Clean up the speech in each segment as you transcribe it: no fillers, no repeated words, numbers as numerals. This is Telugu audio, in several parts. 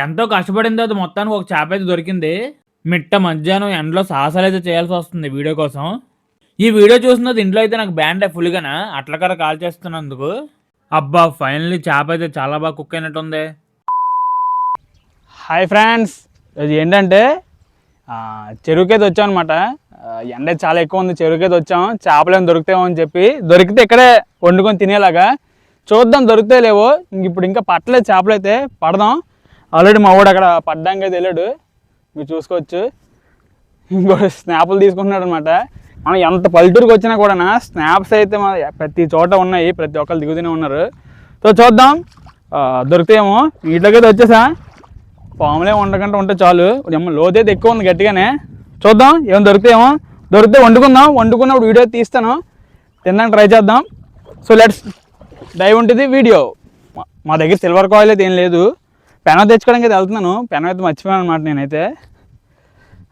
ఎంతో కష్టపడిన తర్వాత మొత్తానికి ఒక చేప అయితే దొరికింది. మిట్ట మధ్యాహ్నం ఎండలో సాహసాలైతే చేయాల్సి వస్తుంది వీడియో కోసం. ఈ వీడియో చూసిన తర్వాత ఇంట్లో అయితే నాకు బ్యాండ్ ఫుల్‌గాన అట్లకర్ర కాల్చేస్తున్నందుకు. అబ్బా! ఫైనల్లీ చేప అయితే చాలా బాగా కుక్ అయినట్టుంది. హాయ్ ఫ్రెండ్స్, ఇది ఏంటంటే చెరువుకైతే వచ్చామన్నమాట. ఎండ చాలా ఎక్కువ ఉంది, చెరువుకైతే వచ్చాం. చేపలు ఏమైనా దొరుకుతాయేమో అని చెప్పి, దొరికితే ఇక్కడే వండుకొని తినేలాగా చూద్దాం. దొరికితే లేవో ఇప్పుడు ఇంకా పట్టలేదు చేపలు అయితే, పడదాం. ఆల్రెడీ మా వాడు అక్కడ పడ్డానికి అయితే వెళ్ళాడు, మీరు చూసుకోవచ్చు. ఇంకో స్నాపులు తీసుకుంటున్నాడు అనమాట. మనం ఎంత పల్లెటూరుకి వచ్చినా కూడా స్నాప్స్ అయితే ప్రతి చోట ఉన్నాయి, ప్రతి ఒక్కరు దిగుతూనే ఉన్నారు. సో చూద్దాం దొరికితేమో. వీటిలోకైతే వచ్చేసా. పాములే ఉండకుండా ఉంటే చాలు. లోతు అయితే ఎక్కువ ఉంది గట్టిగానే. చూద్దాం ఏమైనా దొరికితేమో. దొరికితే వండుకుందాం. వండుకున్నప్పుడు వీడియో తీస్తాను, తినడానికి ట్రై చేద్దాం. సో లెట్స్ డైవ్ ఉంటుంది వీడియో. మా దగ్గర సిల్వర్ కాయిల్ అయితే ఏం లేదు. పెనం తెచ్చుకోవడానికి అయితే వెళ్తున్నాను. పెనం అయితే మర్చిపోయాను అనమాట నేనైతే,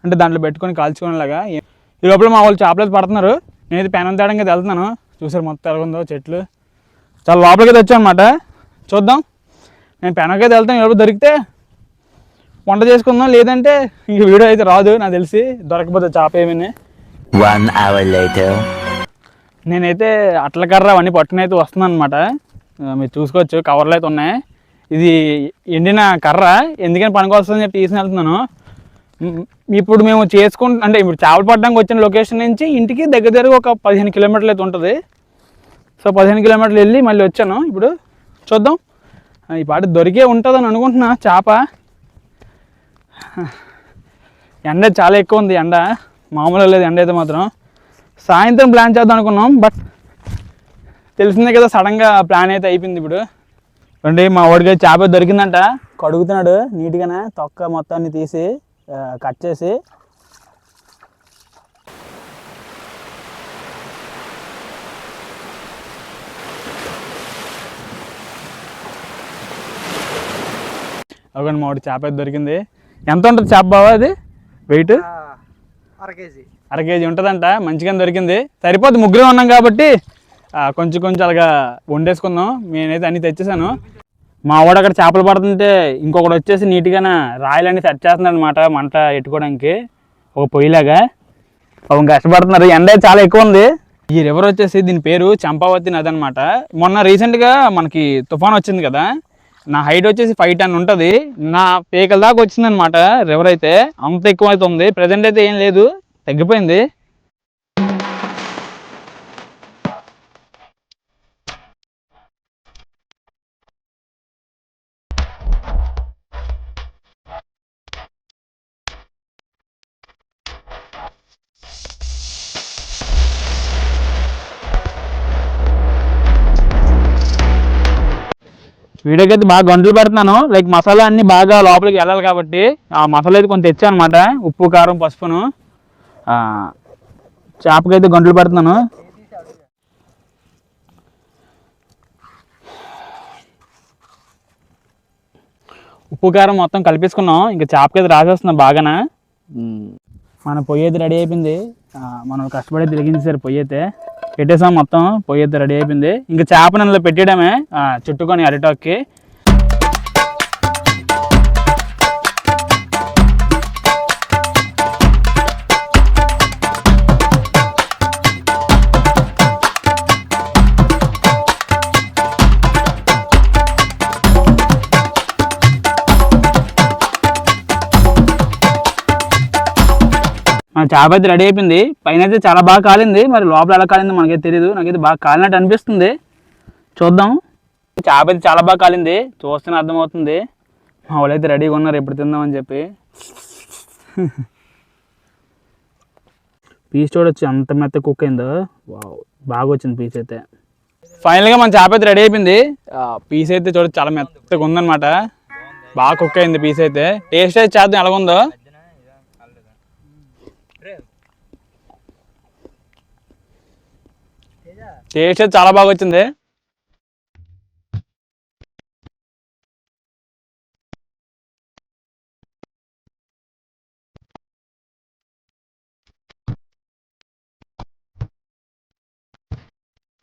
అంటే దాంట్లో పెట్టుకొని కాల్చుకునేలాగా. ఈ లోపల మా వాళ్ళు చేపలు అయితే పడుతున్నారు. నేనైతే పెనం తేడానికి అయితే వెళ్తున్నాను. చూసారు మొత్తం ఎలా ఉందో చెట్లు. చాలా లోపలికి వచ్చాను అనమాట. చూద్దాం. నేను పెనంకి అయితే వెళ్తాను. ఎవరు దొరికితే వంట చేసుకుందాం, లేదంటే ఇంక వీడియో అయితే రాదు నాకు తెలిసి, దొరకపోతే చేప ఏమీ. 1 hour later. నేనైతే అట్లకర్ర అవన్నీ పట్టుకుని అయితే వస్తున్నాను అనమాట. మీరు చూసుకోవచ్చు కవర్లు అయితే ఉన్నాయి. ఇది ఎండిన కర్ర, ఎందుకని పనికొస్తుందని చెప్పి తీసుకుని వెళ్తున్నాను. ఇప్పుడు మేము అంటే ఇప్పుడు చేపలు పట్టడానికి వచ్చిన లొకేషన్ నుంచి ఇంటికి దగ్గర ఒక 15 కిలోమీటర్లు అయితే ఉంటుంది. సో 15 కిలోమీటర్లు వెళ్ళి మళ్ళీ వచ్చాను. ఇప్పుడు చూద్దాం, ఈ పాట దొరికే ఉంటుందని అనుకుంటున్నా చేప. ఎండ చాలా ఎక్కువ ఉంది, ఎండ మామూలుగా లేదు ఎండ అయితే మాత్రం. సాయంత్రం ప్లాన్ చేద్దాం అనుకున్నాం, బట్ తెలిసిందే కదా సడన్గా ప్లాన్ అయితే అయిపోయింది. ఇప్పుడు అంటే మా వాడికి చేప దొరికిందంట, కడుగుతున్నాడు నీట్గానే. తొక్క మొత్తాన్ని తీసి కట్ చేసి ఒక మా వాడి చేప అయితే దొరికింది. ఎంత ఉంటుంది చేప బావా అది వెయిట్? అర కేజీ ఉంటుందంట. మంచిగా దొరికింది, సరిపోద్ది. ముగ్గురే ఉన్నాం కాబట్టి కొంచెం కొంచెం అలాగా వండేసుకుందాం. నేనైతే అన్నీ తెచ్చేసాను. మా వాడు అక్కడ చేపలు పడుతుంటే ఇంకొకటి వచ్చేసి నీట్గానే రాయలన్నీ సెట్ చేస్తున్నాడు అనమాట, మంట ఎట్టుకోవడానికి ఒక పొయ్యిలాగా. పాపం కష్టపడుతున్నారు. ఎండ చాలా ఎక్కువ ఉంది. ఈ రివర్ వచ్చేసి దీని పేరు చంపావతి నది అనమాట. మొన్న రీసెంట్గా మనకి తుఫాన్ వచ్చింది కదా, నా హైట్ వచ్చేసి 5 టన్ ఉంటుంది. నా పేకల దాకా వచ్చింది అనమాట రివర్ అయితే. అంత ఎక్కువ అయితే ఉంది. ప్రజెంట్ అయితే ఏం లేదు, తగ్గిపోయింది. వీడియోకి అయితే బాగా గంటలు పెడుతున్నాను. లైక్ మసాలా అన్నీ బాగా లోపలికి వెళ్ళాలి కాబట్టి ఆ మసాలా అయితే కొంచెం తెచ్చాను అనమాట. ఉప్పు, కారం, పసుపును. చేపకైతే గంటలు పెడుతున్నాను. ఉప్పు కారం మొత్తం కలిపేసుకున్నాం. ఇంకా చేపకైతే రాసేస్తున్నాం బాగానే. మన పొయ్యి అయితే రెడీ అయిపోయింది. మనం కష్టపడి తిరిగించేసారు పొయ్యి అయితే. పెట్టేసాం మొత్తం. పొయ్యి అయితే రెడీ అయిపోయింది. ఇంకా చేపను అందులో పెట్టేయడమే చుట్టుకొని అరిటాక్కి. మన చేప అయితే రెడీ అయిపోయింది. పైన అయితే చాలా బాగా కాలింది, మరి లోపల ఎలా కాలిందో మనకైతే తెలియదు. నాకైతే బాగా కాలినట్టు అనిపిస్తుంది. చూద్దాం. చేప అయితే చాలా బాగా కాలింది, చూస్తేనే అర్థమవుతుంది. మా వాళ్ళు అయితే రెడీగా ఉన్నారు ఎప్పుడు తిందామని చెప్పి. పీస్ చూడొచ్చు ఎంత మెత్త కుక్ అయిందో. బాగా వచ్చింది పీస్ అయితే. ఫైనల్గా మన చేప అయితే రెడీ అయిపోయింది. పీస్ అయితే చూడొచ్చు చాలా మెత్తగా ఉందన్నమాట. బాగా కుక్ అయింది పీస్ అయితే. టేస్ట్ అయితే చేద్దాం ఎలాగుందో. టేస్ట్ అయితే చాలా బాగా వచ్చింది.